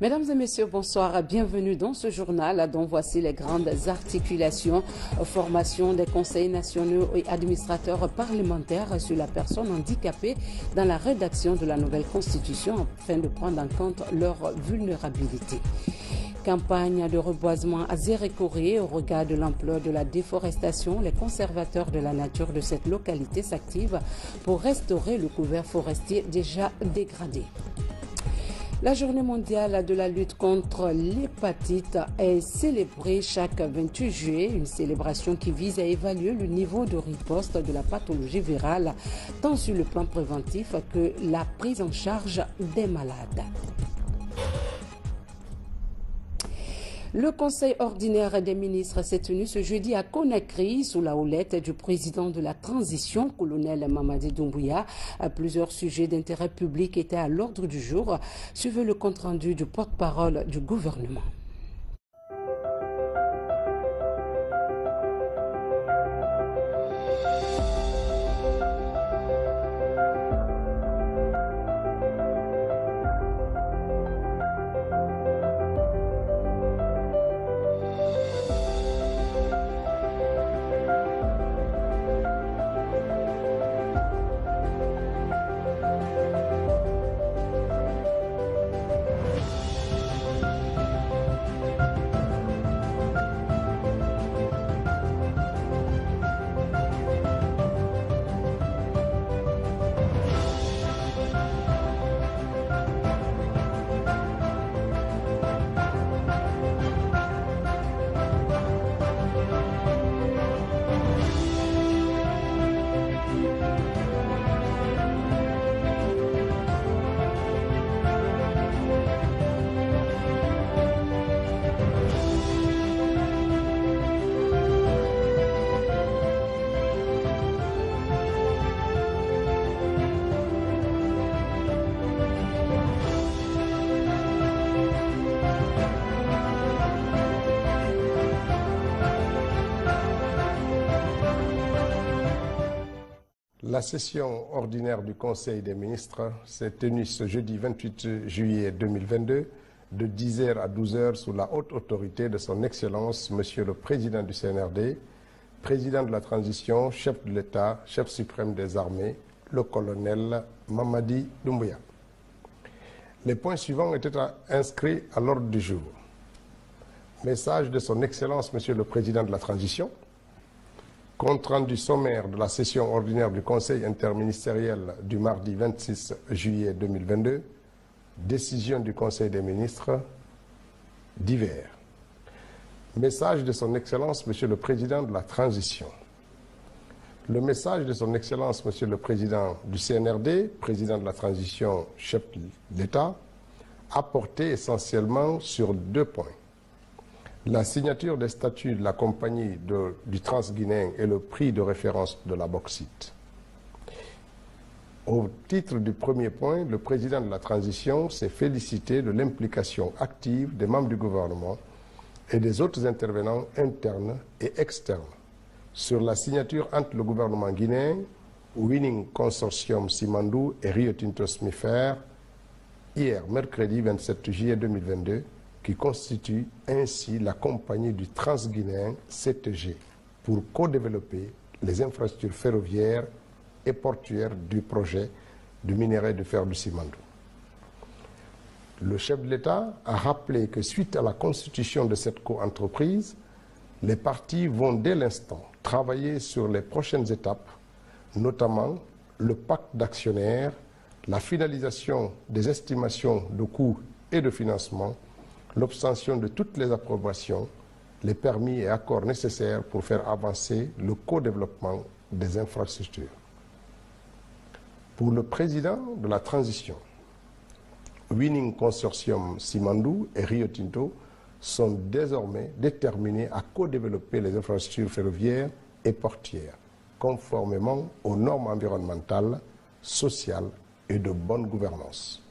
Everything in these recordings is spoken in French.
Mesdames et messieurs, bonsoir. Bienvenue dans ce journal dont voici les grandes articulations. Formation des conseils nationaux et administrateurs parlementaires sur la personne handicapée dans la rédaction de la nouvelle constitution afin de prendre en compte leur vulnérabilité. Campagne de reboisement à Zérékoré au regard de l'ampleur de la déforestation. Les conservateurs de la nature de cette localité s'activent pour restaurer le couvert forestier déjà dégradé. La journée mondiale de la lutte contre l'hépatite est célébrée chaque 28 juillet, une célébration qui vise à évaluer le niveau de riposte de la pathologie virale, tant sur le plan préventif que la prise en charge des malades. Le Conseil ordinaire des ministres s'est tenu ce jeudi à Conakry sous la houlette du président de la transition, colonel Mamadi Doumbouya. Plusieurs sujets d'intérêt public étaient à l'ordre du jour. Suivez le compte-rendu du porte-parole du gouvernement. La session ordinaire du Conseil des ministres s'est tenue ce jeudi 28 juillet 2022 de 10h à 12h sous la haute autorité de son Excellence, Monsieur le Président du CNRD, Président de la Transition, chef de l'État, chef suprême des armées, le colonel Mamadi Doumbouya. Les points suivants étaient inscrits à l'ordre du jour. Message de son Excellence, Monsieur le Président de la Transition, compte rendu sommaire de la session ordinaire du Conseil interministériel du mardi 26 juillet 2022, décision du Conseil des ministres, divers. Message de son Excellence, Monsieur le Président de la Transition. Le message de son Excellence, Monsieur le Président du CNRD, Président de la Transition, chef de l'État, a porté essentiellement sur deux points. La signature des statuts de la compagnie du Transguinéen et le prix de référence de la bauxite. Au titre du premier point, le président de la transition s'est félicité de l'implication active des membres du gouvernement et des autres intervenants internes et externes sur la signature entre le gouvernement guinéen, Winning Consortium Simandou et Rio Tinto Smithers, hier, mercredi 27 juillet 2022, qui constitue ainsi la compagnie du Transguinéen CTG pour co-développer les infrastructures ferroviaires et portuaires du projet du minerai de fer du Simandou. Le chef de l'État a rappelé que suite à la constitution de cette co-entreprise, les parties vont dès l'instant travailler sur les prochaines étapes, notamment le pacte d'actionnaires, la finalisation des estimations de coûts et de financement, l'obtention de toutes les approbations, les permis et accords nécessaires pour faire avancer le co-développement des infrastructures. Pour le président de la transition, Winning Consortium Simandou et Rio Tinto sont désormais déterminés à co-développer les infrastructures ferroviaires et portuaires, conformément aux normes environnementales, sociales et de bonne gouvernance.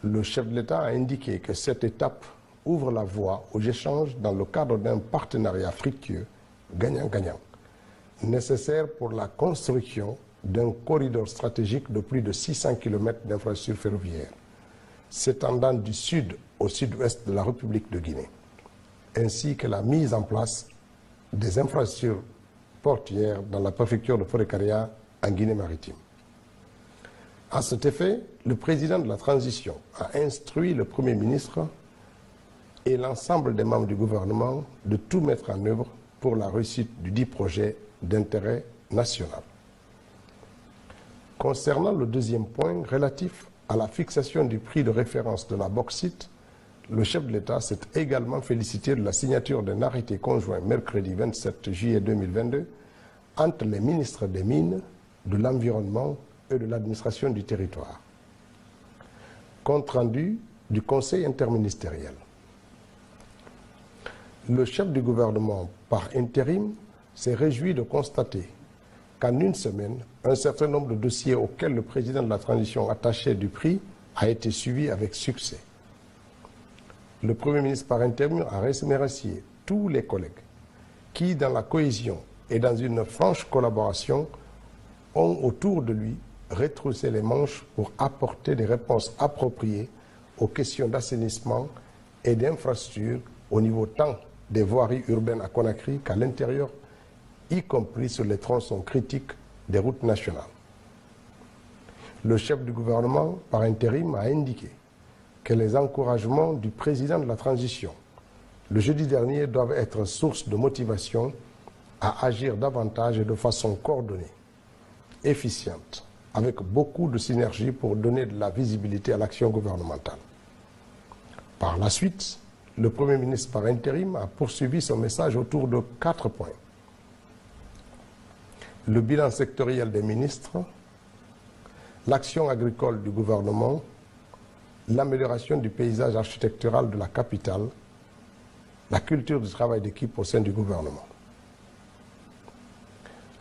Le chef de l'État a indiqué que cette étape ouvre la voie aux échanges dans le cadre d'un partenariat fructueux, gagnant-gagnant, nécessaire pour la construction d'un corridor stratégique de plus de 600 km d'infrastructures ferroviaires. s'étendant du sud au sud-ouest de la République de Guinée, ainsi que la mise en place des infrastructures portuaires dans la préfecture de Forêt-Karia en Guinée-Maritime. À cet effet, le président de la transition a instruit le Premier ministre et l'ensemble des membres du gouvernement de tout mettre en œuvre pour la réussite du dit projet d'intérêt national. Concernant le deuxième point relatif à la fixation du prix de référence de la bauxite, le chef de l'État s'est également félicité de la signature d'un arrêté conjoint mercredi 27 juillet 2022 entre les ministres des Mines, de l'Environnement et de l'administration du territoire. Compte rendu du Conseil interministériel. Le chef du gouvernement, par intérim, s'est réjoui de constater qu'en une semaine, un certain nombre de dossiers auxquels le président de la transition attachait du prix a été suivi avec succès. Le Premier ministre par intérim a remercié tous les collègues qui, dans la cohésion et dans une franche collaboration, ont autour de lui retroussé les manches pour apporter des réponses appropriées aux questions d'assainissement et d'infrastructures au niveau tant des voiries urbaines à Conakry qu'à l'intérieur, y compris sur les tronçons critiques des routes nationales. Le chef du gouvernement, par intérim, a indiqué que les encouragements du président de la transition, le jeudi dernier, doivent être source de motivation à agir davantage et de façon coordonnée, efficiente, avec beaucoup de synergie pour donner de la visibilité à l'action gouvernementale. Par la suite, le Premier ministre par intérim a poursuivi son message autour de 4 points. Le bilan sectoriel des ministres, l'action agricole du gouvernement, l'amélioration du paysage architectural de la capitale, la culture du travail d'équipe au sein du gouvernement.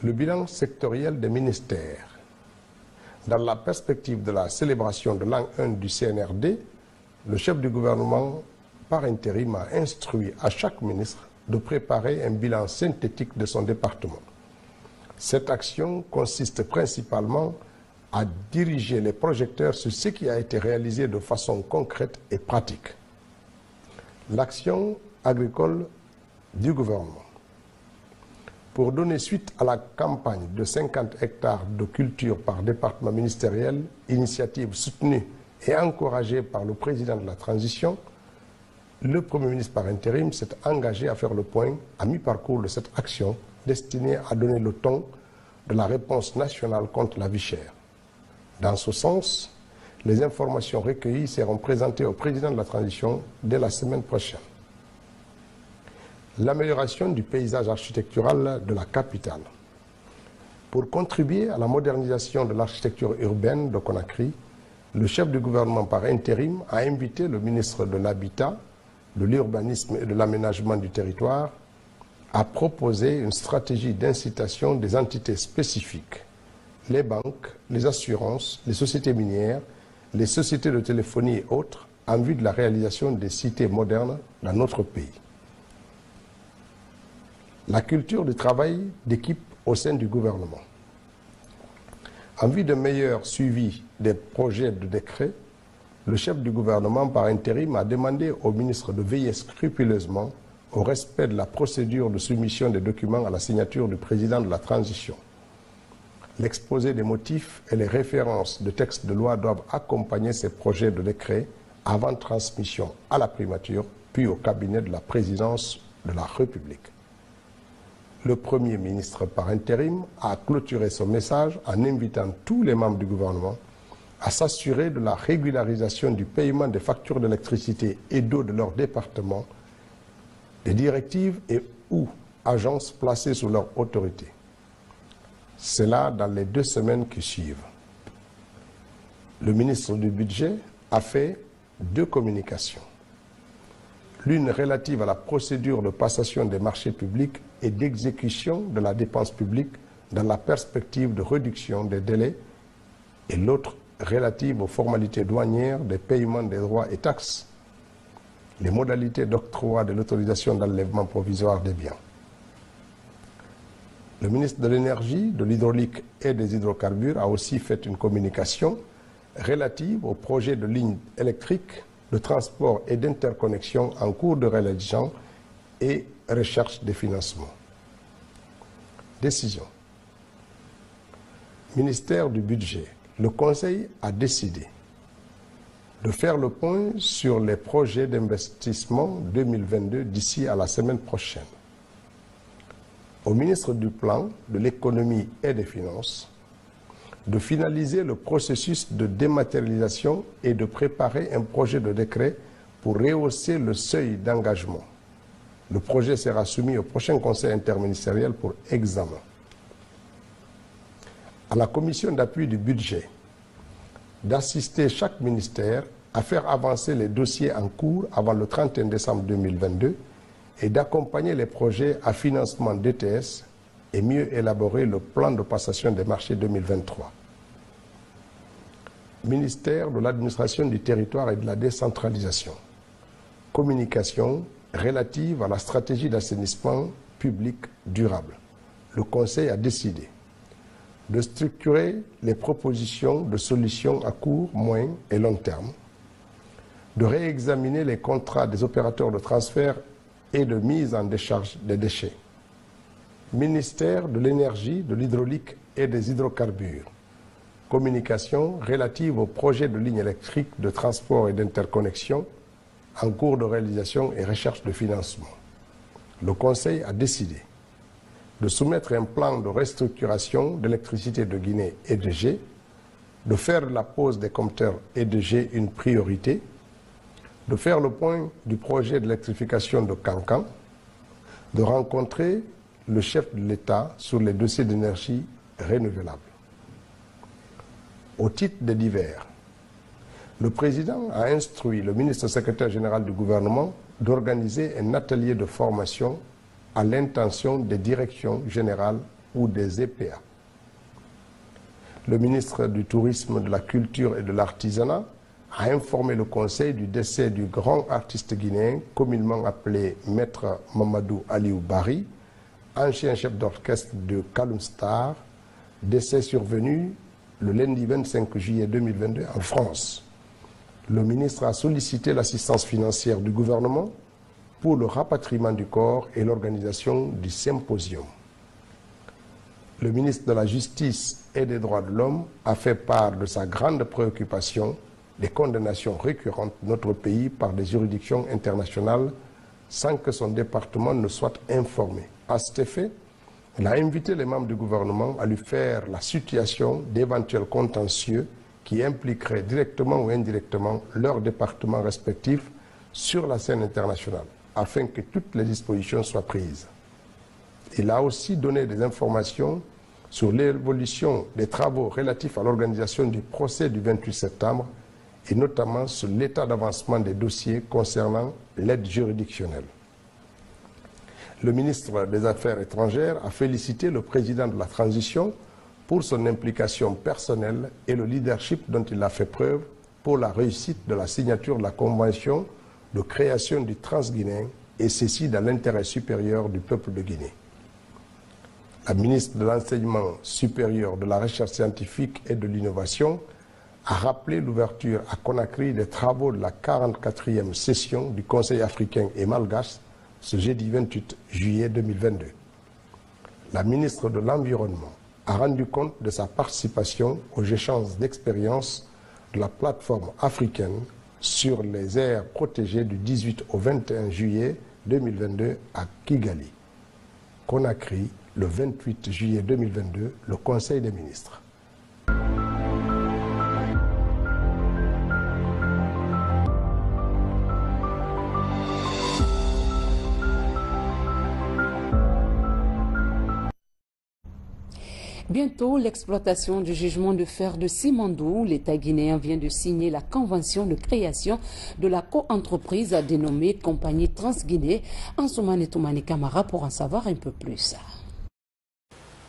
Le bilan sectoriel des ministères. Dans la perspective de la célébration de l'an 1 du CNRD, le chef du gouvernement, par intérim, a instruit à chaque ministre de préparer un bilan synthétique de son département. Cette action consiste principalement à diriger les projecteurs sur ce qui a été réalisé de façon concrète et pratique. L'action agricole du gouvernement. Pour donner suite à la campagne de 50 hectares de culture par département ministériel, initiative soutenue et encouragée par le président de la transition, le Premier ministre par intérim s'est engagé à faire le point à mi-parcours de cette action destinée à donner le ton de la réponse nationale contre la vie chère. Dans ce sens, les informations recueillies seront présentées au président de la transition dès la semaine prochaine. L'amélioration du paysage architectural de la capitale. Pour contribuer à la modernisation de l'architecture urbaine de Conakry, le chef du gouvernement par intérim a invité le ministre de l'Habitat, de l'Urbanisme et de l'Aménagement du territoire à proposer une stratégie d'incitation des entités spécifiques, les banques, les assurances, les sociétés minières, les sociétés de téléphonie et autres, en vue de la réalisation des cités modernes dans notre pays. La culture du travail d'équipe au sein du gouvernement. En vue de meilleur suivi des projets de décret, le chef du gouvernement par intérim a demandé au ministre de veiller scrupuleusement au respect de la procédure de soumission des documents à la signature du président de la transition. L'exposé des motifs et les références de textes de loi doivent accompagner ces projets de décret avant transmission à la primature, puis au cabinet de la présidence de la République. Le Premier ministre par intérim a clôturé son message en invitant tous les membres du gouvernement à s'assurer de la régularisation du paiement des factures d'électricité et d'eau de leur département, des directives et ou agences placées sous leur autorité. C'est là dans les 2 semaines qui suivent. Le ministre du Budget a fait 2 communications. L'une relative à la procédure de passation des marchés publics et d'exécution de la dépense publique dans la perspective de réduction des délais, et l'autre relative aux formalités douanières des paiements des droits et taxes, les modalités d'octroi de l'autorisation d'enlèvement provisoire des biens. Le ministre de l'Énergie, de l'Hydraulique et des Hydrocarbures a aussi fait une communication relative au projet de ligne électrique, de transport et d'interconnexion en cours de réalisation et recherche des financements. Décision. Ministère du Budget. Le Conseil a décidé de faire le point sur les projets d'investissement 2022 d'ici à la semaine prochaine. Au ministre du Plan, de l'Économie et des Finances, de finaliser le processus de dématérialisation et de préparer un projet de décret pour rehausser le seuil d'engagement. Le projet sera soumis au prochain Conseil interministériel pour examen. À la Commission d'appui du budget d'assister chaque ministère à faire avancer les dossiers en cours avant le 31 décembre 2022 et d'accompagner les projets à financement DTS et mieux élaborer le plan de passation des marchés 2023. Ministère de l'administration du territoire et de la décentralisation. Communication relative à la stratégie d'assainissement public durable. Le Conseil a décidé de structurer les propositions de solutions à court, moyen et long terme, de réexaminer les contrats des opérateurs de transfert et de mise en décharge des déchets. Ministère de l'énergie, de l'hydraulique et des hydrocarbures. Communication relative au projet de ligne électrique de transport et d'interconnexion en cours de réalisation et recherche de financement. Le Conseil a décidé de soumettre un plan de restructuration d'électricité de Guinée EDG, de faire de la pose des compteurs EDG une priorité, de faire le point du projet d'électrification de Cancan, de rencontrer le chef de l'État sur les dossiers d'énergie renouvelable. Au titre des divers, le président a instruit le ministre secrétaire général du gouvernement d'organiser un atelier de formation à l'intention des directions générales ou des EPA. Le ministre du Tourisme, de la Culture et de l'Artisanat a informé le Conseil du décès du grand artiste guinéen, communément appelé Maître Mamadou Aliou Bari, ancien chef d'orchestre de Kaloum Star, décès survenu le lundi 25 juillet 2022 en France. Le ministre a sollicité l'assistance financière du gouvernement pour le rapatriement du corps et l'organisation du symposium. Le ministre de la Justice et des Droits de l'Homme a fait part de sa grande préoccupation des condamnations récurrentes de notre pays par des juridictions internationales sans que son département ne soit informé. À cet effet, il a invité les membres du gouvernement à lui faire la situation d'éventuels contentieux qui impliqueraient directement ou indirectement leurs départements respectifs sur la scène internationale, afin que toutes les dispositions soient prises. Il a aussi donné des informations sur l'évolution des travaux relatifs à l'organisation du procès du 28 septembre et notamment sur l'état d'avancement des dossiers concernant l'aide juridictionnelle. Le ministre des Affaires étrangères a félicité le président de la transition pour son implication personnelle et le leadership dont il a fait preuve pour la réussite de la signature de la Convention de création du Transguinéen, et ceci dans l'intérêt supérieur du peuple de Guinée. La ministre de l'Enseignement supérieur, de la Recherche scientifique et de l'Innovation a rappelé l'ouverture à Conakry des travaux de la 44e session du Conseil africain et malgache ce jeudi 28 juillet 2022. La ministre de l'Environnement a rendu compte de sa participation aux échanges d'expériences de la plateforme africaine sur les aires protégées du 18 au 21 juillet 2022 à Kigali. Conakry, le 28 juillet 2022, le Conseil des ministres. Bientôt, l'exploitation du jugement de fer de Simandou. L'État guinéen vient de signer la convention de création de la co-entreprise dénommée Compagnie Transguinée. Ansoumane Toumani Kamara pour en savoir un peu plus.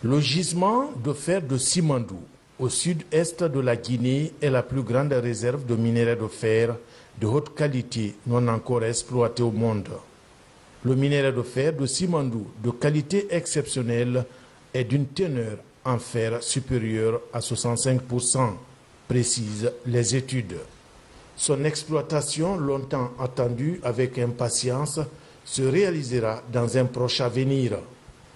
Le gisement de fer de Simandou, au sud-est de la Guinée, est la plus grande réserve de minerais de fer de haute qualité non encore exploité au monde. Le minerai de fer de Simandou, de qualité exceptionnelle, est d'une teneur en fer supérieure à 65%. précisent les études. Son exploitation, longtemps attendue avec impatience, se réalisera dans un proche avenir.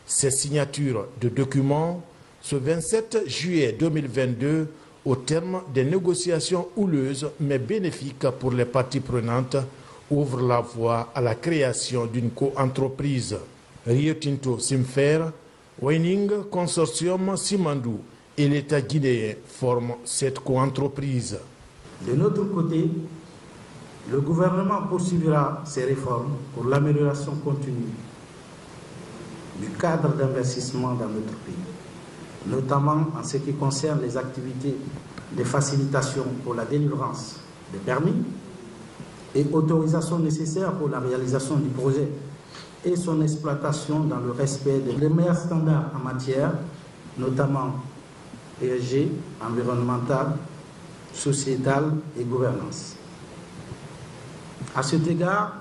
Ces signatures de documents, ce 27 juillet 2022, au terme des négociations houleuses mais bénéfiques pour les parties prenantes, ouvrent la voie à la création d'une co-entreprise. Rio Tinto Simfer, Winning Consortium Simandou et l'État guinéen forment cette co-entreprise. De notre côté, le gouvernement poursuivra ses réformes pour l'amélioration continue du cadre d'investissement dans notre pays, notamment en ce qui concerne les activités de facilitation pour la délivrance des permis et autorisations nécessaires pour la réalisation du projet et son exploitation dans le respect des meilleurs standards en matière, notamment ESG, environnemental, sociétal et gouvernance. À cet égard,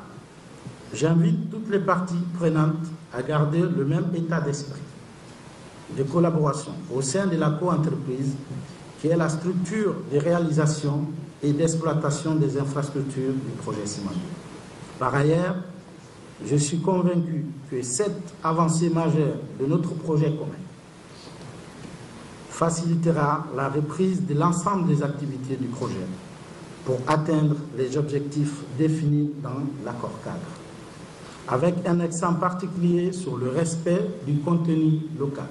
j'invite toutes les parties prenantes à garder le même état d'esprit de collaboration au sein de la co-entreprise qui est la structure de réalisation et d'exploitation des infrastructures du projet Simandou. Par ailleurs, je suis convaincu que cette avancée majeure de notre projet commun facilitera la reprise de l'ensemble des activités du projet pour atteindre les objectifs définis dans l'accord cadre, avec un accent particulier sur le respect du contenu local,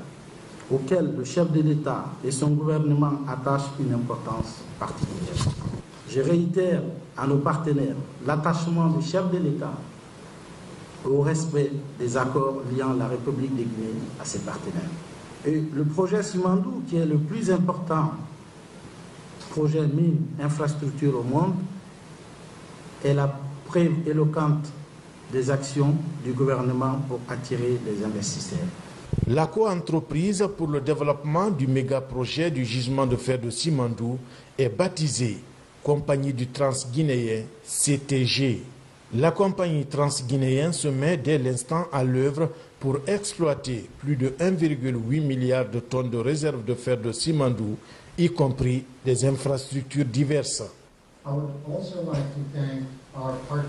auquel le chef de l'État et son gouvernement attachent une importance particulière. Je réitère à nos partenaires l'attachement du chef de l'État au respect des accords liant la République de Guinée à ses partenaires. Et le projet Simandou, qui est le plus important projet mine infrastructure au monde, est la preuve éloquente des actions du gouvernement pour attirer les investisseurs. La co-entreprise pour le développement du méga-projet du gisement de fer de Simandou est baptisée Compagnie du Transguinéen CTG. La compagnie transguinéenne se met dès l'instant à l'œuvre pour exploiter plus de 1,8 milliard de tonnes de réserves de fer de Simandou, y compris des infrastructures diverses.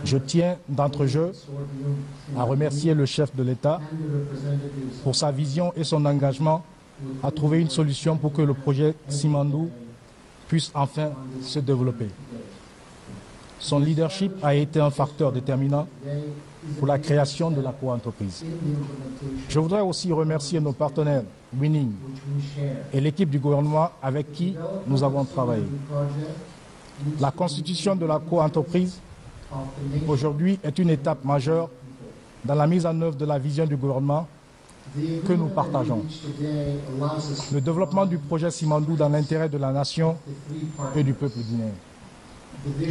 Je tiens d'entrejeu à remercier le chef de l'État pour sa vision et son engagement à trouver une solution pour que le projet Simandou puisse enfin se développer. Son leadership a été un facteur déterminant pour la création de la co-entreprise. Je voudrais aussi remercier nos partenaires Winning et l'équipe du gouvernement avec qui nous avons travaillé. La constitution de la co-entreprise aujourd'hui est une étape majeure dans la mise en œuvre de la vision du gouvernement que nous partageons. Le développement du projet Simandou dans l'intérêt de la nation et du peuple guinéen.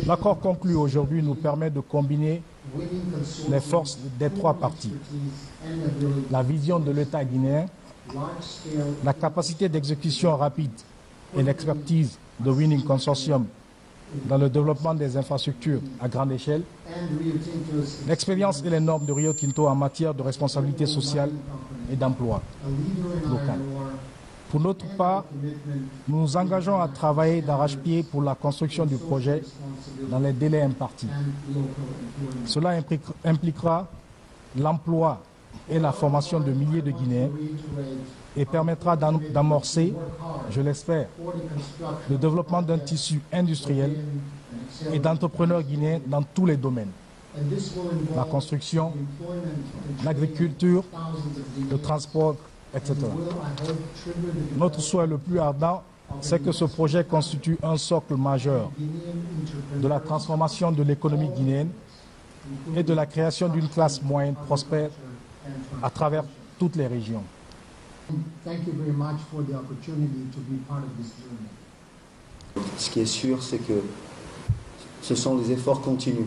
L'accord conclu aujourd'hui nous permet de combiner les forces des trois parties. La vision de l'État guinéen, la capacité d'exécution rapide et l'expertise de Winning Consortium dans le développement des infrastructures à grande échelle, l'expérience et les normes de Rio Tinto en matière de responsabilité sociale et d'emploi local. Pour notre part, nous nous engageons à travailler d'arrache-pied pour la construction du projet dans les délais impartis. Cela impliquera l'emploi et la formation de milliers de Guinéens et permettra d'amorcer, je l'espère, le développement d'un tissu industriel et d'entrepreneurs guinéens dans tous les domaines. La construction, l'agriculture, le transport, etc. Notre souhait le plus ardent, c'est que ce projet constitue un socle majeur de la transformation de l'économie guinéenne et de la création d'une classe moyenne prospère à travers toutes les régions. Ce qui est sûr, c'est que ce sont les efforts continus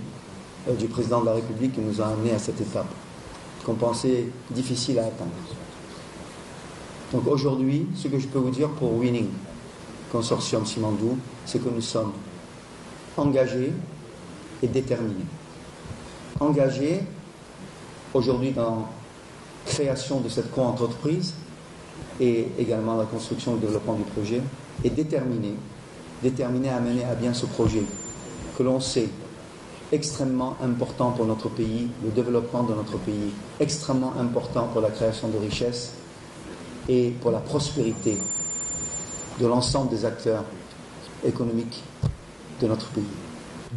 du président de la République qui nous ont amenés à cette étape, qu'on pensait difficile à atteindre. Donc aujourd'hui, ce que je peux vous dire pour Winning Consortium Simandou, c'est que nous sommes engagés et déterminés. Engagés aujourd'hui dans la création de cette co-entreprise et également la construction et le développement du projet, et déterminés déterminés à mener à bien ce projet que l'on sait extrêmement important pour notre pays, le développement de notre pays, extrêmement important pour la création de richesses et pour la prospérité de l'ensemble des acteurs économiques de notre pays.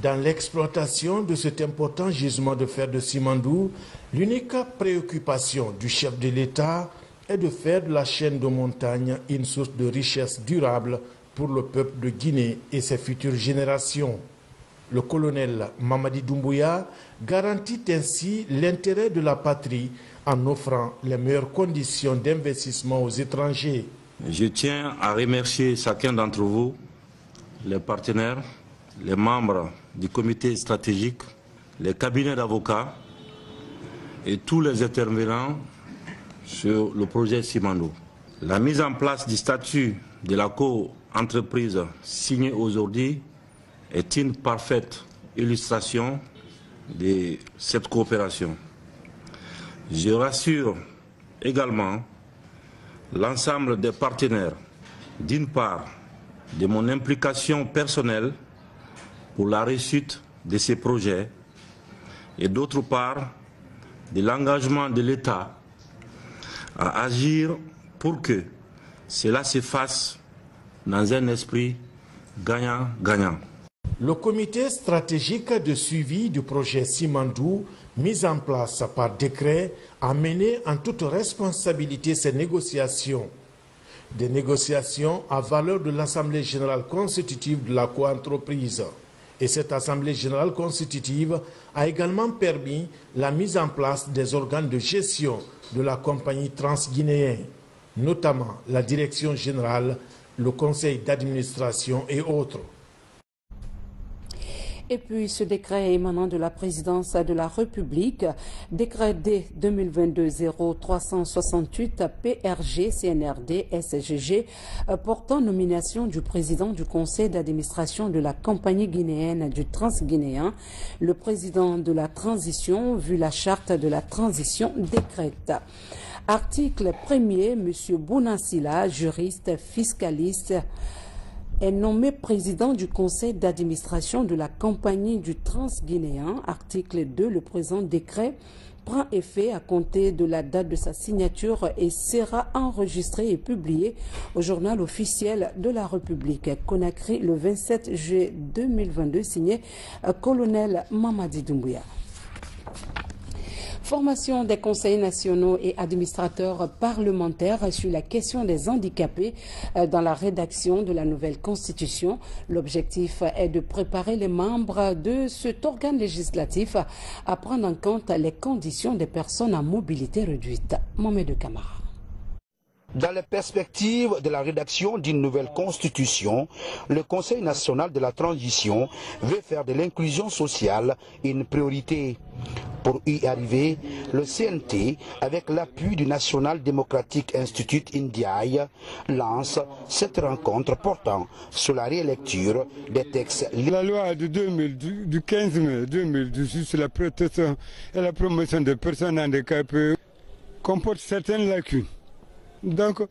Dans l'exploitation de cet important gisement de fer de Simandou, l'unique préoccupation du chef de l'État est de faire de la chaîne de montagne une source de richesse durable pour le peuple de Guinée et ses futures générations. Le colonel Mamadi Doumbouya garantit ainsi l'intérêt de la patrie en offrant les meilleures conditions d'investissement aux étrangers. Je tiens à remercier chacun d'entre vous, les partenaires, les membres du comité stratégique, les cabinets d'avocats et tous les intervenants sur le projet Simandou. La mise en place du statut de la co-entreprise signée aujourd'hui est une parfaite illustration de cette coopération. Je rassure également l'ensemble des partenaires, d'une part, de mon implication personnelle pour la réussite de ces projets et d'autre part, de l'engagement de l'État à agir pour que cela se fasse dans un esprit gagnant-gagnant. Le comité stratégique de suivi du projet Simandou, mis en place par décret, a mené en toute responsabilité ces négociations. Des négociations à valeur de l'Assemblée générale constitutive de la coentreprise. Et cette Assemblée générale constitutive a également permis la mise en place des organes de gestion de la compagnie transguinéenne, notamment la direction générale, le conseil d'administration et autres. Et puis ce décret émanant de la présidence de la République, décret D 2022-0368 PRG CNRD SGG portant nomination du président du conseil d'administration de la compagnie guinéenne du Transguinéen, le président de la transition, vu la charte de la transition décrète. Article 1er, M. Bounassila, juriste fiscaliste, est nommé président du conseil d'administration de la compagnie du Transguinéen. Article 2, le présent décret prend effet à compter de la date de sa signature et sera enregistré et publié au journal officiel de la République. Conakry, le 27 juillet 2022, signé colonel Mamadi Doumbouya. Formation des conseils nationaux et administrateurs parlementaires sur la question des handicapés dans la rédaction de la nouvelle constitution. L'objectif est de préparer les membres de cet organe législatif à prendre en compte les conditions des personnes à mobilité réduite. Mohamed Kamara. Dans les perspectives de la rédaction d'une nouvelle constitution, le Conseil national de la transition veut faire de l'inclusion sociale une priorité. Pour y arriver, le CNT, avec l'appui du National Democratic Institute Indiaï, lance cette rencontre portant sur la rélecture des textes. La loi du 15 mai 2018 sur la protection et la promotion des personnes handicapées comporte certaines lacunes. Donc,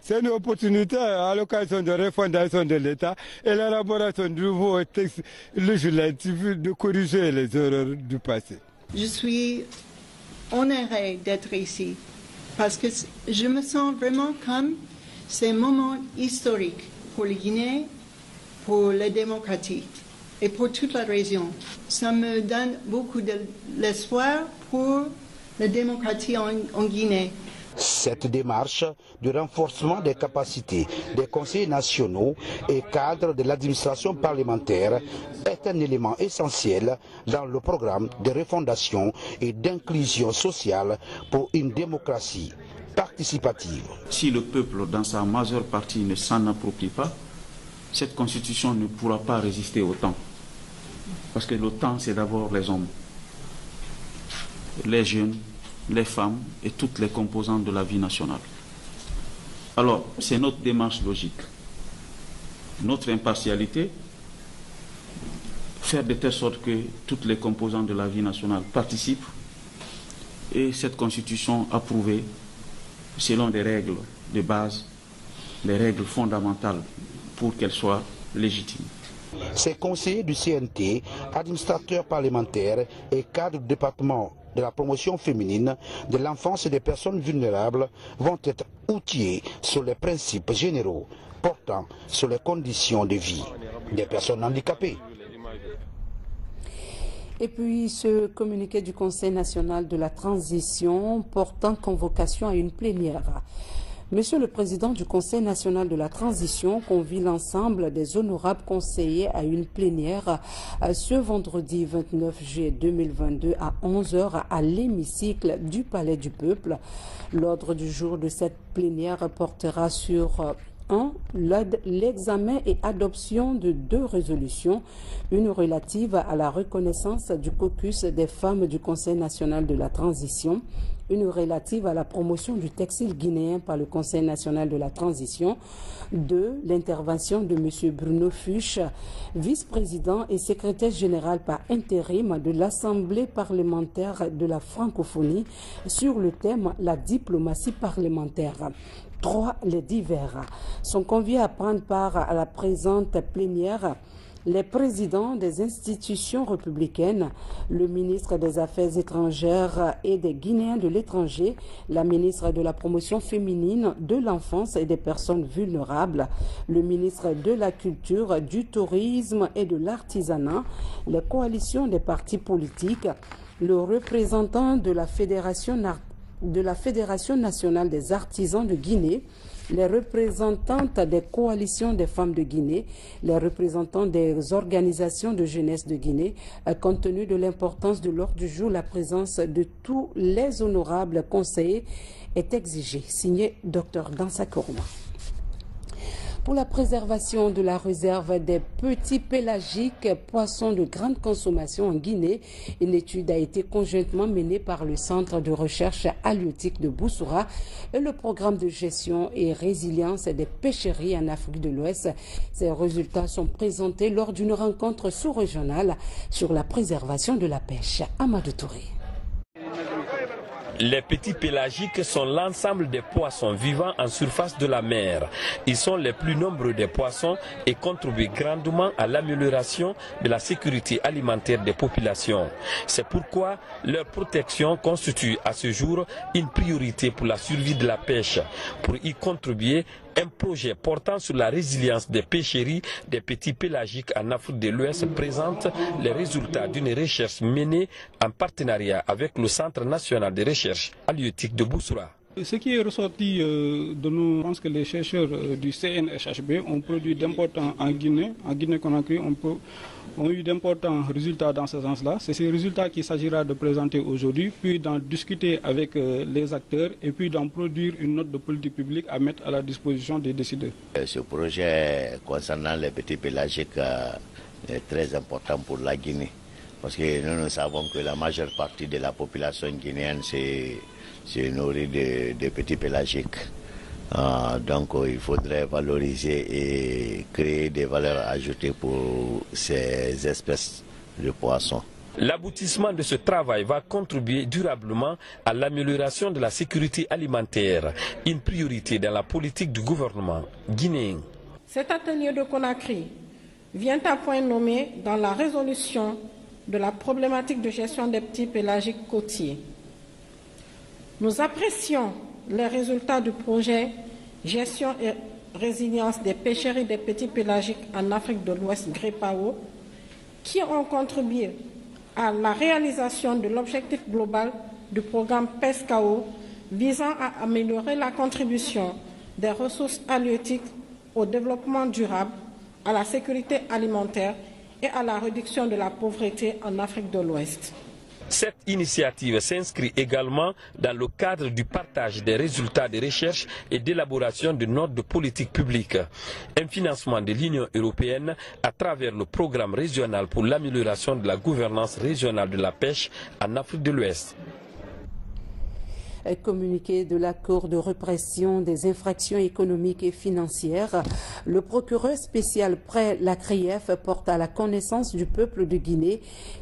c'est une opportunité à l'occasion de refondation de l'État et l'élaboration de nouveaux textes législatifs de corriger les erreurs du passé. Je suis honorée d'être ici parce que je me sens vraiment comme c'est un moment historique pour le Guinée, pour la démocratie et pour toute la région. Ça me donne beaucoup d'espoir pour la démocratie en Guinée. Cette démarche de renforcement des capacités des conseillers nationaux et cadres de l'administration parlementaire est un élément essentiel dans le programme de refondation et d'inclusion sociale pour une démocratie participative. Si le peuple, dans sa majeure partie, ne s'en approprie pas, cette constitution ne pourra pas résister au temps. Parce que le temps, c'est d'abord les hommes, les jeunes, les femmes et toutes les composantes de la vie nationale. Alors, c'est notre démarche logique. Notre impartialité, faire de telle sorte que toutes les composantes de la vie nationale participent et cette constitution approuvée selon des règles de base, des règles fondamentales pour qu'elle soit légitime. Ces conseillers du CNT, administrateurs parlementaires et cadres du département de la promotion féminine, de l'enfance et des personnes vulnérables vont être outillés sur les principes généraux portant sur les conditions de vie des personnes handicapées. Et puis ce communiqué du Conseil national de la transition portant convocation à une plénière. Monsieur le Président du Conseil national de la transition convie l'ensemble des honorables conseillers à une plénière ce vendredi 29 juillet 2022 à 11 h à l'hémicycle du Palais du Peuple. L'ordre du jour de cette plénière portera sur 1. L'examen et adoption de 2 résolutions, une relative à la reconnaissance du caucus des femmes du Conseil national de la transition, une relative à la promotion du textile guinéen par le Conseil national de la transition. 2. L'intervention de M. Bruno Fuchs, vice-président et secrétaire général par intérim de l'Assemblée parlementaire de la francophonie sur le thème « La diplomatie parlementaire ». 3. Les divers sont conviés à prendre part à la présente plénière les présidents des institutions républicaines, le ministre des Affaires étrangères et des Guinéens de l'étranger, la ministre de la promotion féminine, de l'enfance et des personnes vulnérables, le ministre de la Culture, du Tourisme et de l'Artisanat, les coalitions des partis politiques, le représentant de la Fédération nationale des artisans de Guinée, les représentantes des coalitions des femmes de Guinée, les représentants des organisations de jeunesse de Guinée. Compte tenu de l'importance de l'ordre du jour, la présence de tous les honorables conseillers est exigée. Signé Dr Dansa Koroma. Pour la préservation de la réserve des petits pélagiques poissons de grande consommation en Guinée, une étude a été conjointement menée par le Centre de recherche halieutique de Boussoura et le programme de gestion et résilience des pêcheries en Afrique de l'Ouest. Ces résultats sont présentés lors d'une rencontre sous-régionale sur la préservation de la pêche. Amadou Touré. Les petits pélagiques sont l'ensemble des poissons vivant en surface de la mer. Ils sont les plus nombreux des poissons et contribuent grandement à l'amélioration de la sécurité alimentaire des populations. C'est pourquoi leur protection constitue à ce jour une priorité pour la survie de la pêche. Pour y contribuer, un projet portant sur la résilience des pêcheries des petits pélagiques en Afrique de l'Ouest présente les résultats d'une recherche menée en partenariat avec le Centre national de recherche halieutique de Boussoura. Ce qui est ressorti de nous, je pense que les chercheurs du CNHHB ont produit d'importants en Guinée-Conakry, ont eu d'importants résultats dans ce sens-là. C'est ces résultats qu'il s'agira de présenter aujourd'hui, puis d'en discuter avec les acteurs et puis d'en produire une note de politique publique à mettre à la disposition des décideurs. Ce projet concernant les petits pélagiques est très important pour la Guinée, parce que nous savons que la majeure partie de la population guinéenne c'est nourri de petits pélagiques. Donc il faudrait valoriser et créer des valeurs ajoutées pour ces espèces de poissons. L'aboutissement de ce travail va contribuer durablement à l'amélioration de la sécurité alimentaire, une priorité dans la politique du gouvernement guinéen. Cet atelier de Conakry vient à point nommé dans la résolution de la problématique de gestion des petits pélagiques côtiers. Nous apprécions les résultats du projet Gestion et résilience des pêcheries des petits pélagiques en Afrique de l'Ouest, GREPAO, qui ont contribué à la réalisation de l'objectif global du programme PESCAO visant à améliorer la contribution des ressources halieutiques au développement durable, à la sécurité alimentaire et à la réduction de la pauvreté en Afrique de l'Ouest. Cette initiative s'inscrit également dans le cadre du partage des résultats de recherche et d'élaboration de notes de politique publique, un financement de l'Union européenne à travers le programme régional pour l'amélioration de la gouvernance régionale de la pêche en Afrique de l'Ouest. Communiqué de la Cour de répression des infractions économiques et financières, le procureur spécial près la CRIEF porte à la connaissance du peuple de Guinée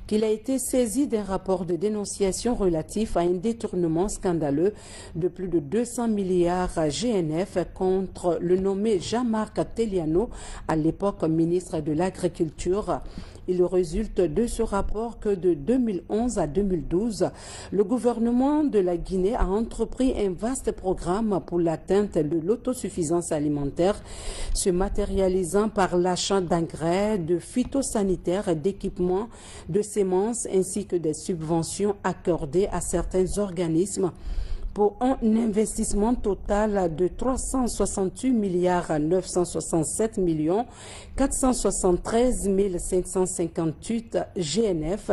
qu'il a été saisi d'un rapport de dénonciation relatif à un détournement scandaleux de plus de 200 milliards GNF contre le nommé Jean-Marc Teliano, à l'époque ministre de l'Agriculture. Il résulte de ce rapport que de 2011 à 2012, le gouvernement de la Guinée a entrepris un vaste programme pour l'atteinte de l'autosuffisance alimentaire, se matérialisant par l'achat d'engrais, de phytosanitaires, d'équipements, de semences ainsi que des subventions accordées à certains organismes pour un investissement total de 368 milliards 967 millions 473 558 GNF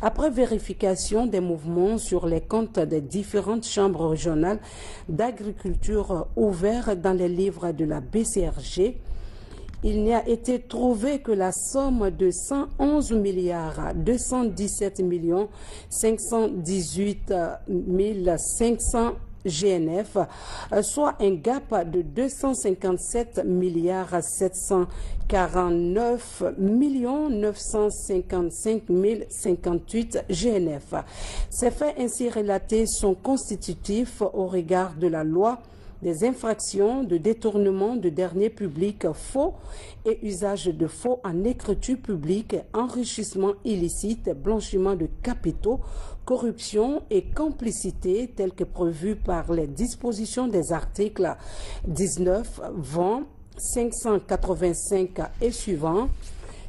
après vérification des mouvements sur les comptes des différentes chambres régionales d'agriculture ouverts dans les livres de la BCRG. Il n'y a été trouvé que la somme de 111 milliards 217 millions 518 500 GNF, soit un gap de 257 milliards 749 millions 955 058 GNF. Ces faits ainsi relatés sont constitutifs au regard de la loi des infractions de détournement de deniers publics faux et usage de faux en écriture publique, enrichissement illicite, blanchiment de capitaux, corruption et complicité telles que prévues par les dispositions des articles 19, 20, 585 et suivants,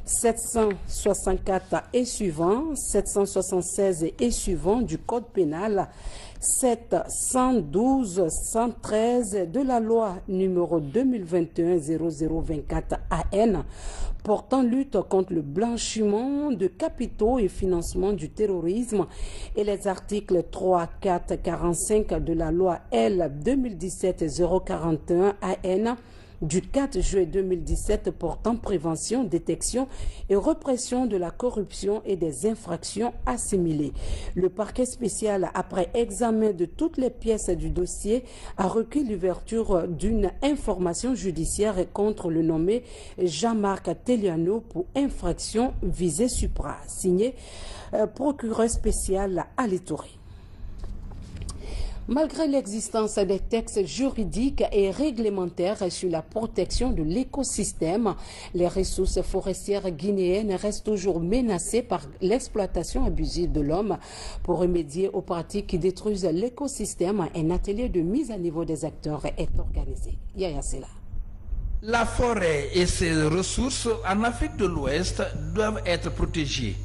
764 et suivants, 776 et suivants du Code pénal, 712, 113 de la loi numéro 2021-0024 AN portant lutte contre le blanchiment de capitaux et financement du terrorisme et les articles 3, 4, 45 de la loi L 2017-041 AN du 4 juillet 2017 portant prévention, détection et répression de la corruption et des infractions assimilées. Le parquet spécial, après examen de toutes les pièces du dossier, a requis l'ouverture d'une information judiciaire contre le nommé Jean-Marc Teliano pour infraction visée supra. Signé procureur spécial Ali Touré. Malgré l'existence des textes juridiques et réglementaires sur la protection de l'écosystème, les ressources forestières guinéennes restent toujours menacées par l'exploitation abusive de l'homme. Pour remédier aux pratiques qui détruisent l'écosystème, un atelier de mise à niveau des acteurs est organisé. Yaya Sela. La forêt et ses ressources en Afrique de l'Ouest doivent être protégées.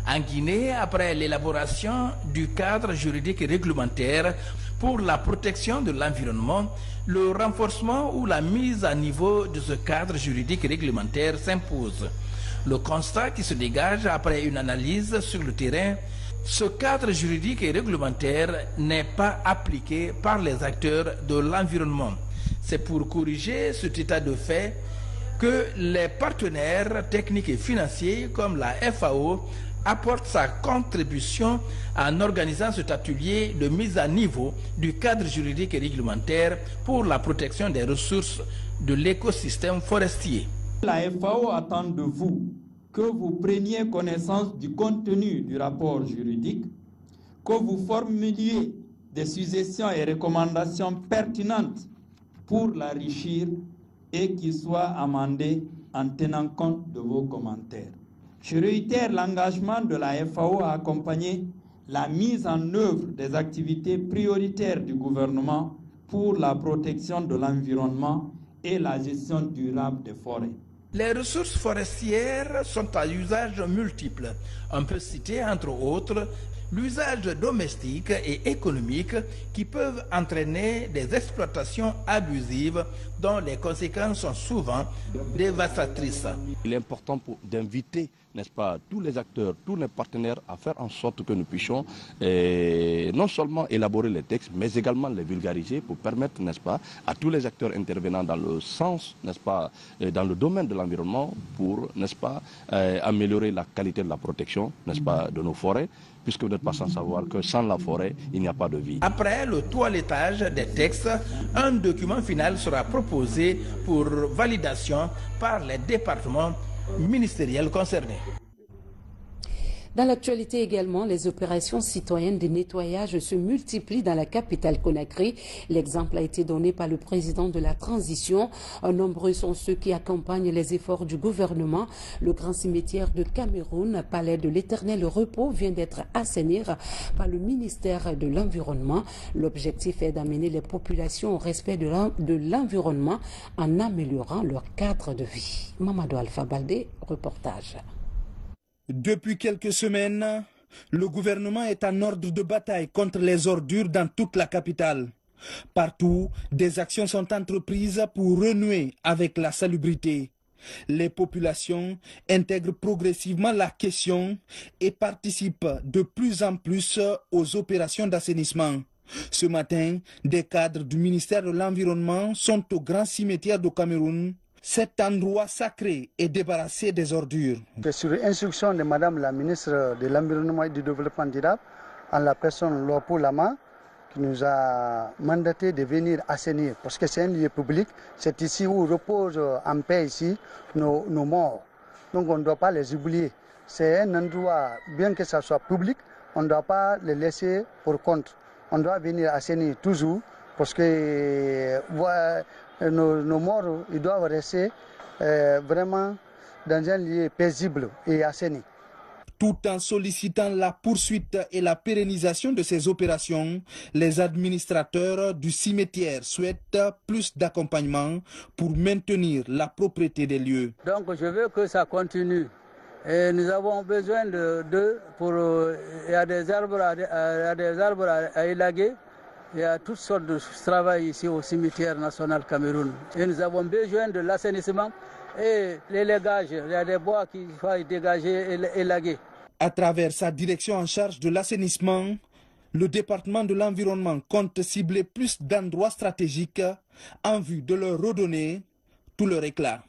En Guinée, après l'élaboration du cadre juridique et réglementaire pour la protection de l'environnement, le renforcement ou la mise à niveau de ce cadre juridique et réglementaire s'impose. Le constat qui se dégage après une analyse sur le terrain, ce cadre juridique et réglementaire n'est pas appliqué par les acteurs de l'environnement. C'est pour corriger cet état de fait que les partenaires techniques et financiers comme la FAO apporte sa contribution en organisant cet atelier de mise à niveau du cadre juridique et réglementaire pour la protection des ressources de l'écosystème forestier. La FAO attend de vous que vous preniez connaissance du contenu du rapport juridique, que vous formuliez des suggestions et recommandations pertinentes pour l'enrichir et qu'il soit amendé en tenant compte de vos commentaires. Je réitère l'engagement de la FAO à accompagner la mise en œuvre des activités prioritaires du gouvernement pour la protection de l'environnement et la gestion durable des forêts. Les ressources forestières sont à usage multiple. On peut citer entre autres l'usage domestique et économique qui peuvent entraîner des exploitations abusives dont les conséquences sont souvent dévastatrices. Il est important d'inviter, n'est-ce pas, tous les acteurs, tous les partenaires à faire en sorte que nous puissions non seulement élaborer les textes, mais également les vulgariser pour permettre, n'est-ce pas, à tous les acteurs intervenant dans le sens, n'est-ce pas, dans le domaine de l'environnement pour, n'est-ce pas, améliorer la qualité de la protection, n'est-ce pas, de nos forêts, puisque vous n'êtes pas sans savoir que sans la forêt, il n'y a pas de vie. Après le toilettage des textes, un document final sera proposé pour validation par les départements ministériels concernés. Dans l'actualité également, les opérations citoyennes de nettoyage se multiplient dans la capitale Conakry. L'exemple a été donné par le président de la transition. Nombreux sont ceux qui accompagnent les efforts du gouvernement. Le grand cimetière de Cameroun, palais de l'éternel repos, vient d'être assaini par le ministère de l'Environnement. L'objectif est d'amener les populations au respect de l'environnement en améliorant leur cadre de vie. Mamadou Alpha Baldé, reportage. Depuis quelques semaines, le gouvernement est en ordre de bataille contre les ordures dans toute la capitale. Partout, des actions sont entreprises pour renouer avec la salubrité. Les populations intègrent progressivement la question et participent de plus en plus aux opérations d'assainissement. Ce matin, des cadres du ministère de l'Environnement sont au grand cimetière de Cameroun. Cet endroit sacré est débarrassé des ordures. C'est sur instruction de Madame la ministre de l'Environnement et du Développement durable, en la personne Lopo Lama, qui nous a mandaté de venir assainir, parce que c'est un lieu public, c'est ici où reposent en paix ici nos morts. Donc on ne doit pas les oublier. C'est un endroit, bien que ça soit public, on ne doit pas les laisser pour compte. On doit venir assainir toujours, parce que nos morts, ils doivent rester vraiment dans un lieu paisible et assaini. Tout en sollicitant la poursuite et la pérennisation de ces opérations, les administrateurs du cimetière souhaitent plus d'accompagnement pour maintenir la propreté des lieux. Donc je veux que ça continue. Et nous avons besoin il y a des arbres à élaguer. Il y a toutes sortes de travail ici au cimetière national Cameroun. Et nous avons besoin de l'assainissement et l'élagage. Il y a des bois qu'il faut dégager et élaguer. À travers sa direction en charge de l'assainissement, le département de l'environnement compte cibler plus d'endroits stratégiques en vue de leur redonner tout leur éclat.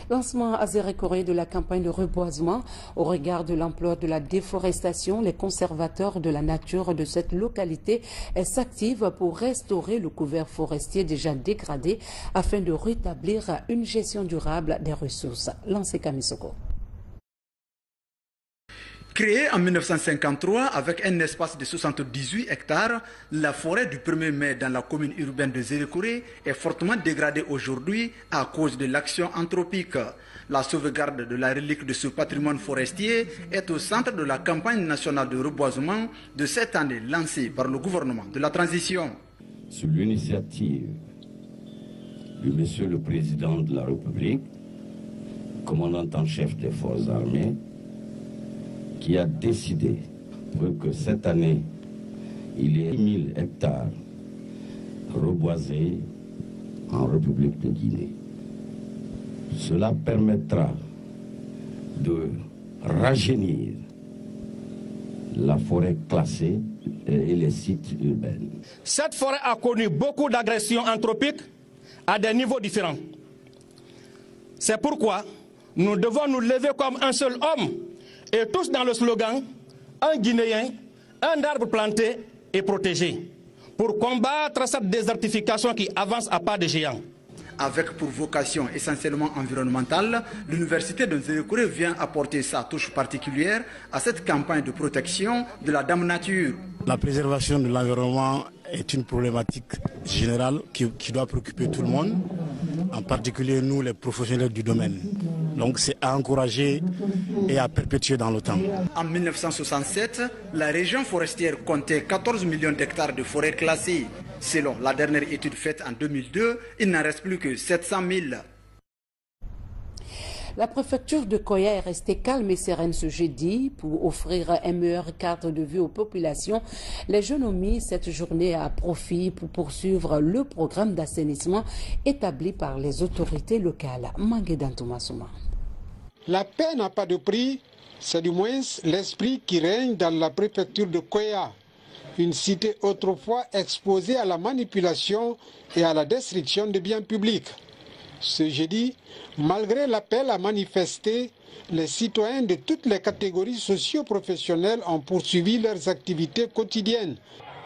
Lancement à Zérékoré de la campagne de reboisement. Au regard de l'ampleur de la déforestation, les conservateurs de la nature de cette localité s'activent pour restaurer le couvert forestier déjà dégradé afin de rétablir une gestion durable des ressources. Lancé Kamisoko. Créée en 1953 avec un espace de 78 hectares, la forêt du 1er mai dans la commune urbaine de Zérékoré est fortement dégradée aujourd'hui à cause de l'action anthropique. La sauvegarde de la relique de ce patrimoine forestier est au centre de la campagne nationale de reboisement de cette année lancée par le gouvernement de la transition. Sur l'initiative du Monsieur le Président de la République, commandant en chef des forces armées, qui a décidé que cette année, il y ait 1000 hectares reboisés en République de Guinée. Cela permettra de rajeunir la forêt classée et les sites urbains. Cette forêt a connu beaucoup d'agressions anthropiques à des niveaux différents. C'est pourquoi nous devons nous lever comme un seul homme et tous dans le slogan « Un Guinéen, un arbre planté et protégé » pour combattre cette désertification qui avance à pas de géant. Avec pour vocation essentiellement environnementale, l'université de Zérékoré vient apporter sa touche particulière à cette campagne de protection de la Dame Nature. La préservation de l'environnement est une problématique générale qui doit préoccuper tout le monde, en particulier nous les professionnels du domaine. Donc c'est à encourager et à perpétuer dans le temps. En 1967, la région forestière comptait 14 millions d'hectares de forêts classées. Selon la dernière étude faite en 2002, il n'en reste plus que 700 000. La préfecture de Koya est restée calme et sereine ce jeudi pour offrir un meilleur cadre de vie aux populations. Les jeunes ont mis cette journée à profit pour poursuivre le programme d'assainissement établi par les autorités locales. Manguedan Thomasuma. La paix n'a pas de prix, c'est du moins l'esprit qui règne dans la préfecture de Koya, une cité autrefois exposée à la manipulation et à la destruction des biens publics. Ce jeudi, malgré l'appel à manifester, les citoyens de toutes les catégories socio-professionnelles ont poursuivi leurs activités quotidiennes.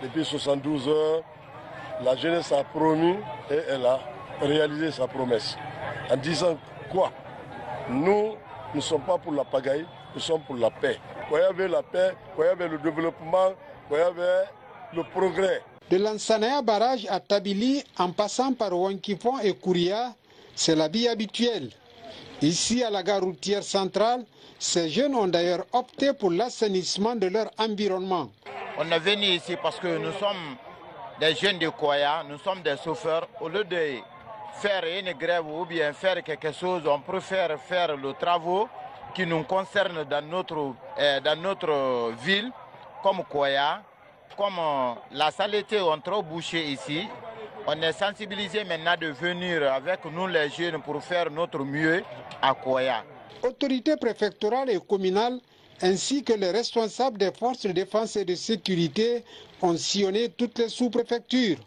Depuis 72 heures, la jeunesse a promis et elle a réalisé sa promesse. En disant quoi? Nous ne sommes pas pour la pagaille, nous sommes pour la paix. Koya veut la paix, Koya veut le développement, Koya veut le progrès. De l'Ansanaya barrage à Tabili, en passant par Wankifon et Kouria, c'est la vie habituelle. Ici, à la gare routière centrale, ces jeunes ont d'ailleurs opté pour l'assainissement de leur environnement. On est venu ici parce que nous sommes des jeunes de Koya, nous sommes des chauffeurs. Au lieu de faire une grève ou bien faire quelque chose, on préfère faire le travail qui nous concerne dans notre ville, comme Koya, comme la saleté est trop bouchée ici. On est sensibilisé maintenant de venir avec nous les jeunes pour faire notre mieux à Koya. Autorités préfectorales et communales ainsi que les responsables des forces de défense et de sécurité ont sillonné toutes les sous-préfectures.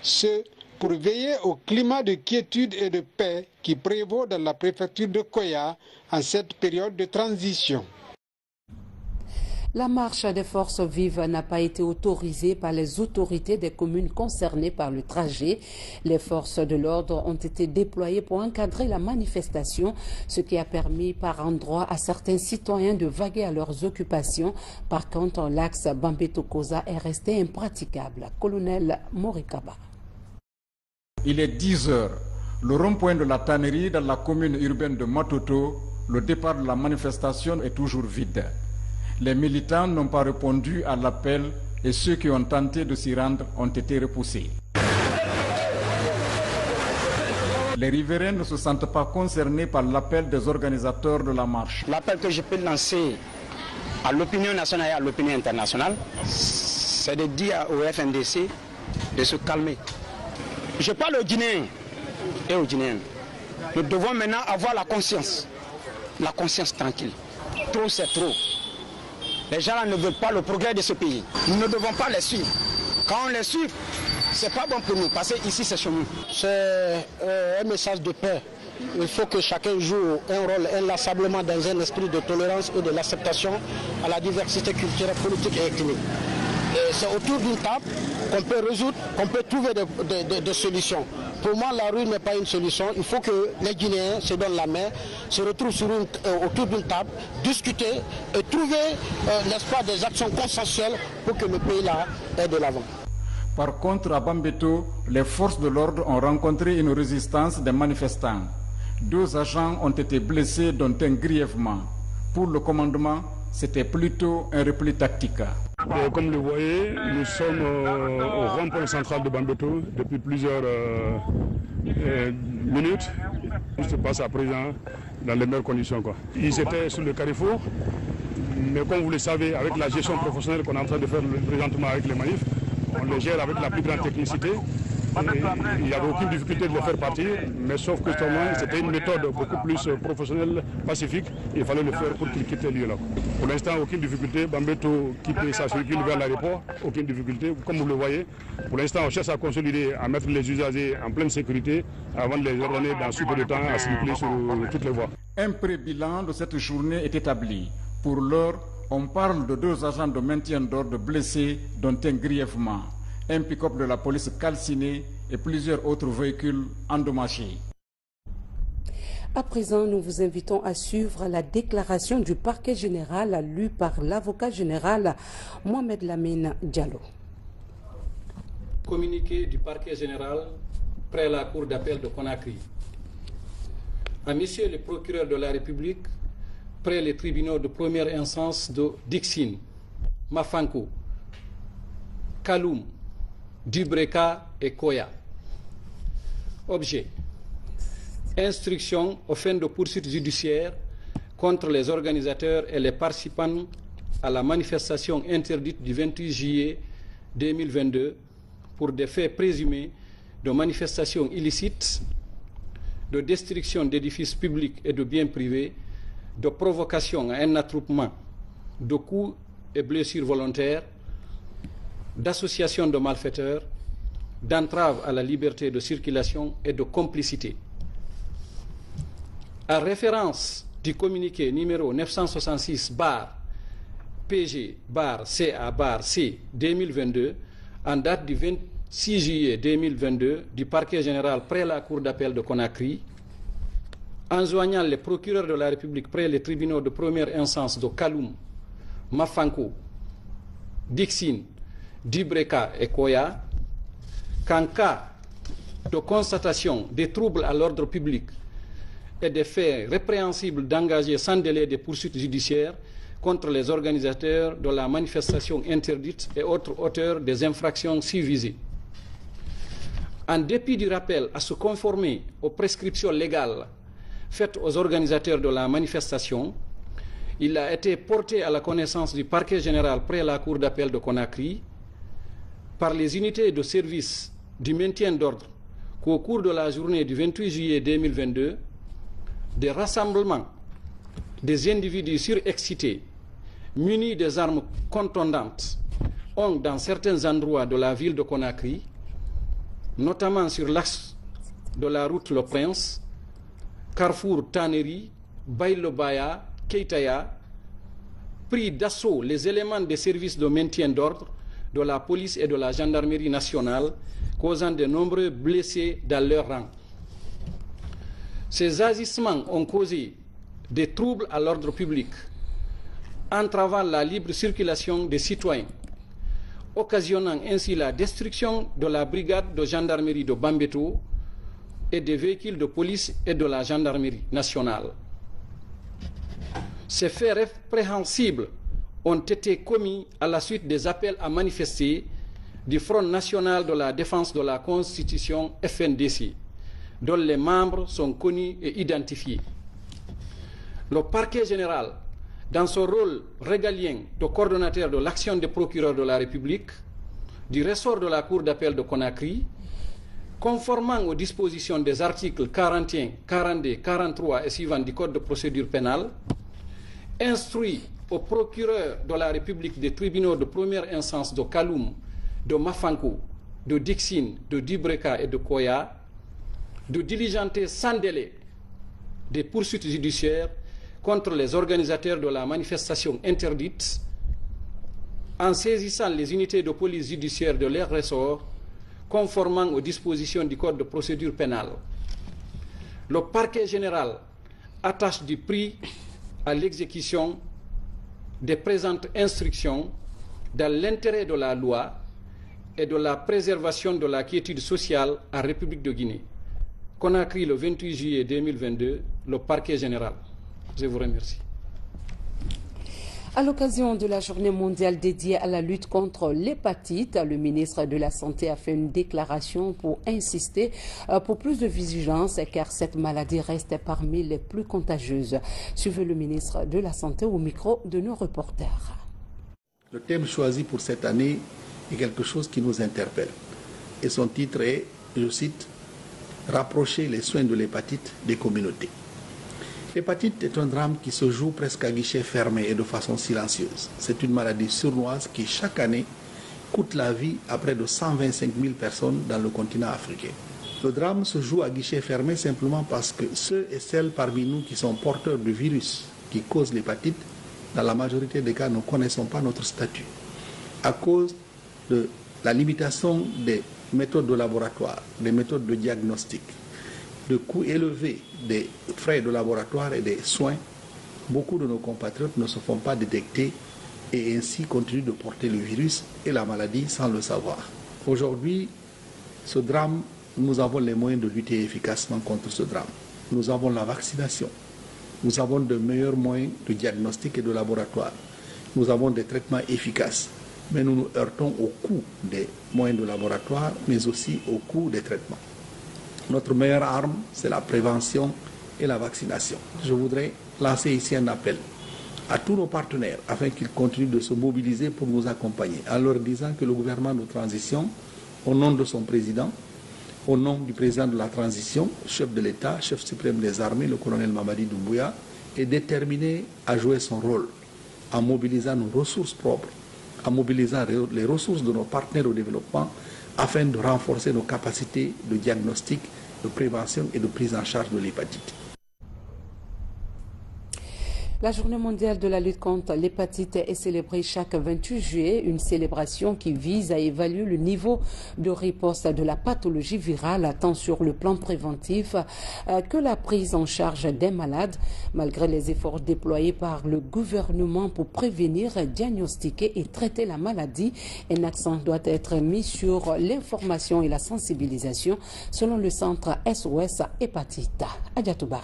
Ce pour veiller au climat de quiétude et de paix qui prévaut dans la préfecture de Koya en cette période de transition. La marche des forces vives n'a pas été autorisée par les autorités des communes concernées par le trajet. Les forces de l'ordre ont été déployées pour encadrer la manifestation, ce qui a permis par endroits à certains citoyens de vaguer à leurs occupations. Par contre, l'axe Bambeto-Koza est resté impraticable. Colonel Morikaba. Il est 10 heures. Le rond-point de la tannerie dans la commune urbaine de Matoto, le départ de la manifestation est toujours vide. Les militants n'ont pas répondu à l'appel et ceux qui ont tenté de s'y rendre ont été repoussés. Les riverains ne se sentent pas concernés par l'appel des organisateurs de la marche. L'appel que je peux lancer à l'opinion nationale et à l'opinion internationale, c'est de dire au FNDC de se calmer. Je parle aux Guinéens et aux Guinéennes. Nous devons maintenant avoir la conscience tranquille. Trop, c'est trop. Les gens là ne veulent pas le progrès de ce pays. Nous ne devons pas les suivre. Quand on les suit, c'est pas bon pour nous, parce que ici c'est chez nous. C'est un message de paix. Il faut que chacun joue un rôle inlassablement dans un esprit de tolérance et de l'acceptation à la diversité culturelle, politique et ethnique. C'est autour d'une table qu'on peut résoudre, qu'on peut trouver des solutions. Pour moi, la rue n'est pas une solution. Il faut que les Guinéens se donnent la main, se retrouvent autour d'une table, discuter et trouver, n'est-ce pas, des actions consensuelles pour que le pays là aille de l'avant. Par contre, à Bambeto, les forces de l'ordre ont rencontré une résistance des manifestants. 2 agents ont été blessés, dont un grièvement. Pour le commandement, c'était plutôt un repli tactique. Comme vous le voyez, nous sommes au rond-point central de Bambeto depuis plusieurs minutes. Tout se passe à présent dans les meilleures conditions. Ils étaient sur le carrefour, mais comme vous le savez, avec la gestion professionnelle qu'on est en train de faire présentement avec les manifs, on les gère avec la plus grande technicité. Il n'y avait aucune difficulté de les faire partir, mais sauf que c'était une méthode beaucoup plus professionnelle, pacifique. Il fallait le faire pour qu'ils quittent le lieu là. Pour l'instant, aucune difficulté. Bambeto quitte sa circule vers l'aéroport, aucune difficulté. Comme vous le voyez, pour l'instant, on cherche à consolider, à mettre les usagers en pleine sécurité avant de les ordonner dans super de temps à circuler sur toutes les voies. Un pré-bilan de cette journée est établi. Pour l'heure, on parle de 2 agents de maintien d'ordre blessés, dont un grièvement. Un pick-up de la police calciné et plusieurs autres véhicules endommagés. À présent, nous vous invitons à suivre la déclaration du parquet général lue par l'avocat général Mohamed Lamine Diallo. Communiqué du parquet général près la cour d'appel de Conakry. À Monsieur le procureur de la République, près les tribunaux de première instance de Dixine, Mafankou, Kaloum, Dubreka et Koya. Objet. Instruction aux fins de poursuite judiciaire contre les organisateurs et les participants à la manifestation interdite du 28 juillet 2022 pour des faits présumés de manifestations illicites, de destruction d'édifices publics et de biens privés, de provocation à un attroupement, de coups et blessures volontaires, d'association de malfaiteurs, d'entrave à la liberté de circulation et de complicité. À référence du communiqué numéro 966/PG/CA/C 2022, en date du 26 juillet 2022 du parquet général près la cour d'appel de Conakry, enjoignant les procureurs de la République près les tribunaux de première instance de Kaloum, Mafankou, Dixine, Dibreka et Koya, qu'en cas de constatation des troubles à l'ordre public et des faits répréhensibles d'engager sans délai des poursuites judiciaires contre les organisateurs de la manifestation interdite et autres auteurs des infractions ci visées. En dépit du rappel à se conformer aux prescriptions légales faites aux organisateurs de la manifestation, il a été porté à la connaissance du parquet général près la cour d'appel de Conakry par les unités de service du maintien d'ordre qu'au cours de la journée du 28 juillet 2022, des rassemblements des individus surexcités munis des armes contondantes ont, dans certains endroits de la ville de Conakry, notamment sur l'axe de la route Le Prince, Carrefour Taneri, Baïlobaya, Keitaya, pris d'assaut les éléments des services de maintien d'ordre de la police et de la gendarmerie nationale, causant de nombreux blessés dans leur rang. Ces agissements ont causé des troubles à l'ordre public, entravant la libre circulation des citoyens, occasionnant ainsi la destruction de la brigade de gendarmerie de Bambeto et des véhicules de police et de la gendarmerie nationale. Ces faits répréhensibles ont été commis à la suite des appels à manifester du Front national de la défense de la Constitution FNDC, dont les membres sont connus et identifiés. Le parquet général, dans son rôle régalien de coordonnateur de l'action des procureurs de la République, du ressort de la Cour d'appel de Conakry, conformément aux dispositions des articles 41, 42, 43 et suivants du Code de procédure pénale, instruit au procureur de la République des tribunaux de première instance de Kaloum, de Mafankou, de Dixine, de Dibreka et de Koya, de diligenter sans délai des poursuites judiciaires contre les organisateurs de la manifestation interdite, en saisissant les unités de police judiciaire de leur ressort, conformément aux dispositions du Code de procédure pénale. Le parquet général attache du prix à l'exécution des présentes instructions dans l'intérêt de la loi et de la préservation de la quiétude sociale en République de Guinée. Conakry, le 28 juillet 2022, le parquet général. Je vous remercie. À l'occasion de la journée mondiale dédiée à la lutte contre l'hépatite, le ministre de la Santé a fait une déclaration pour insister pour plus de vigilance car cette maladie reste parmi les plus contagieuses. Suivez le ministre de la Santé au micro de nos reporters. Le thème choisi pour cette année est quelque chose qui nous interpelle. Et son titre est, je cite, « Rapprocher les soins de l'hépatite des communautés ». L'hépatite est un drame qui se joue presque à guichet fermé et de façon silencieuse. C'est une maladie sournoise qui, chaque année, coûte la vie à près de 125 000 personnes dans le continent africain. Le drame se joue à guichet fermé simplement parce que ceux et celles parmi nous qui sont porteurs du virus qui cause l'hépatite, dans la majorité des cas, ne connaissons pas notre statut. À cause de la limitation des méthodes de laboratoire, des méthodes de diagnostic, de coûts élevés des frais de laboratoire et des soins, beaucoup de nos compatriotes ne se font pas détecter et ainsi continuent de porter le virus et la maladie sans le savoir. Aujourd'hui, ce drame, nous avons les moyens de lutter efficacement contre ce drame. Nous avons la vaccination, nous avons de meilleurs moyens de diagnostic et de laboratoire, nous avons des traitements efficaces, mais nous nous heurtons au coût des moyens de laboratoire, mais aussi au coût des traitements. Notre meilleure arme, c'est la prévention et la vaccination. Je voudrais lancer ici un appel à tous nos partenaires afin qu'ils continuent de se mobiliser pour nous accompagner, en leur disant que le gouvernement de transition, au nom de son président, au nom du président de la transition, chef de l'État, chef suprême des armées, le colonel Mamadi Doumbouya, est déterminé à jouer son rôle en mobilisant nos ressources propres, en mobilisant les ressources de nos partenaires au développement afin de renforcer nos capacités de diagnostic, de prévention et de prise en charge de l'hépatite. La journée mondiale de la lutte contre l'hépatite est célébrée chaque 28 juillet, une célébration qui vise à évaluer le niveau de riposte de la pathologie virale, tant sur le plan préventif que la prise en charge des malades. Malgré les efforts déployés par le gouvernement pour prévenir, diagnostiquer et traiter la maladie, un accent doit être mis sur l'information et la sensibilisation, selon le centre SOS Hépatite. Adjatouba.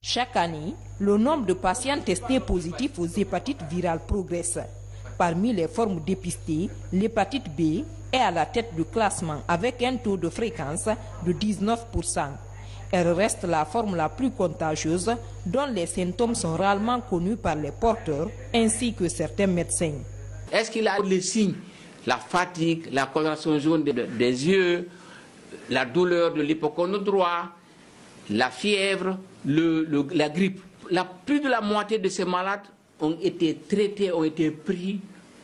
Chaque année, le nombre de patients testés positifs aux hépatites virales progresse. Parmi les formes dépistées, l'hépatite B est à la tête du classement avec un taux de fréquence de 19%. Elle reste la forme la plus contagieuse, dont les symptômes sont rarement connus par les porteurs ainsi que certains médecins. Est-ce qu'il a les signes? La fatigue, la coloration jaune des yeux, la douleur de l'hypocondre droit, la fièvre, la grippe. Plus de la moitié de ces malades ont été traités, ont été pris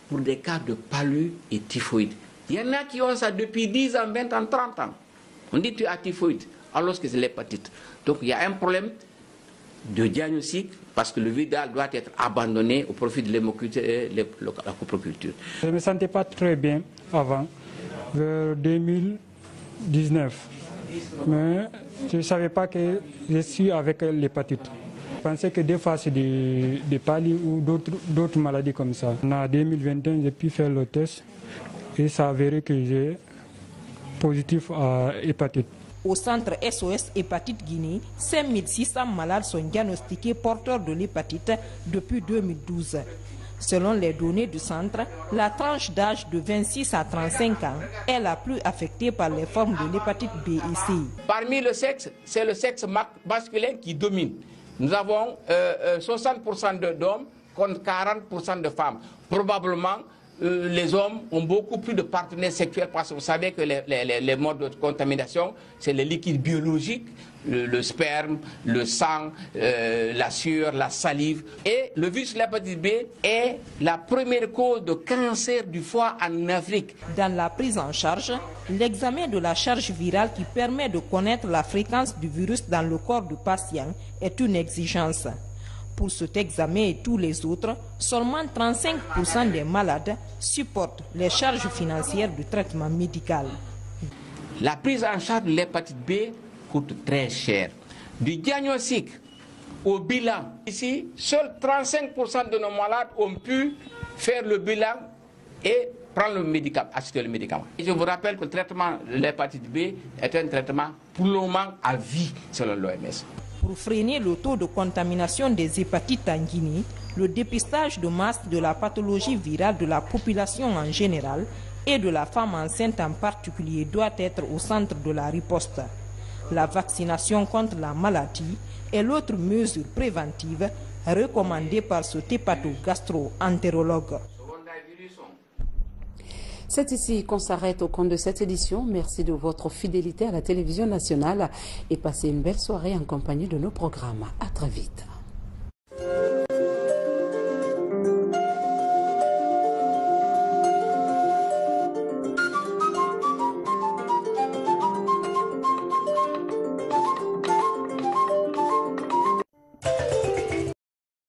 pour des cas de palu et typhoïde. Il y en a qui ont ça depuis 10 ans, 20 ans, 30 ans. On dit tu as typhoïde, alors que c'est l'hépatite. Donc il y a un problème de diagnostic parce que le vidal doit être abandonné au profit de l'hémoculture et la coproculture. Je ne me sentais pas très bien avant, vers 2019. Mais je ne savais pas que je suis avec l'hépatite. Je pensais que des fois c'est des palis ou d'autres maladies comme ça. En 2021, j'ai pu faire le test et ça a avéré que j'ai positif à l'hépatite. Au centre SOS Hépatite Guinée, 5600 malades sont diagnostiqués porteurs de l'hépatite depuis 2012. Selon les données du centre, la tranche d'âge de 26 à 35 ans est la plus affectée par les formes de l'hépatite B et C. Parmi le sexe, c'est le sexe masculin qui domine. Nous avons 60% d'hommes contre 40% de femmes. Probablement, les hommes ont beaucoup plus de partenaires sexuels parce que vous savez que les modes de contamination, c'est les liquides biologiques, le sperme, le sang, la sueur, la salive. Et le virus de l'hépatite B est la première cause de cancer du foie en Afrique. Dans la prise en charge, l'examen de la charge virale qui permet de connaître la fréquence du virus dans le corps du patient est une exigence. Pour cet examen et tous les autres, seulement 35% des malades supportent les charges financières du traitement médical. La prise en charge de l'hépatite B coûte très cher. Du diagnostic au bilan, ici, seuls 35% de nos malades ont pu faire le bilan et prendre le médicament, acheter le médicament. Et je vous rappelle que le traitement de l'hépatite B est un traitement plombant à vie selon l'OMS. Pour freiner le taux de contamination des hépatites en Guinée, le dépistage de masse de la pathologie virale de la population en général et de la femme enceinte en particulier doit être au centre de la riposte. La vaccination contre la maladie est l'autre mesure préventive recommandée par ce hépatogastro-entérologue. C'est ici qu'on s'arrête au compte de cette édition. Merci de votre fidélité à la télévision nationale et passez une belle soirée en compagnie de nos programmes. À très vite.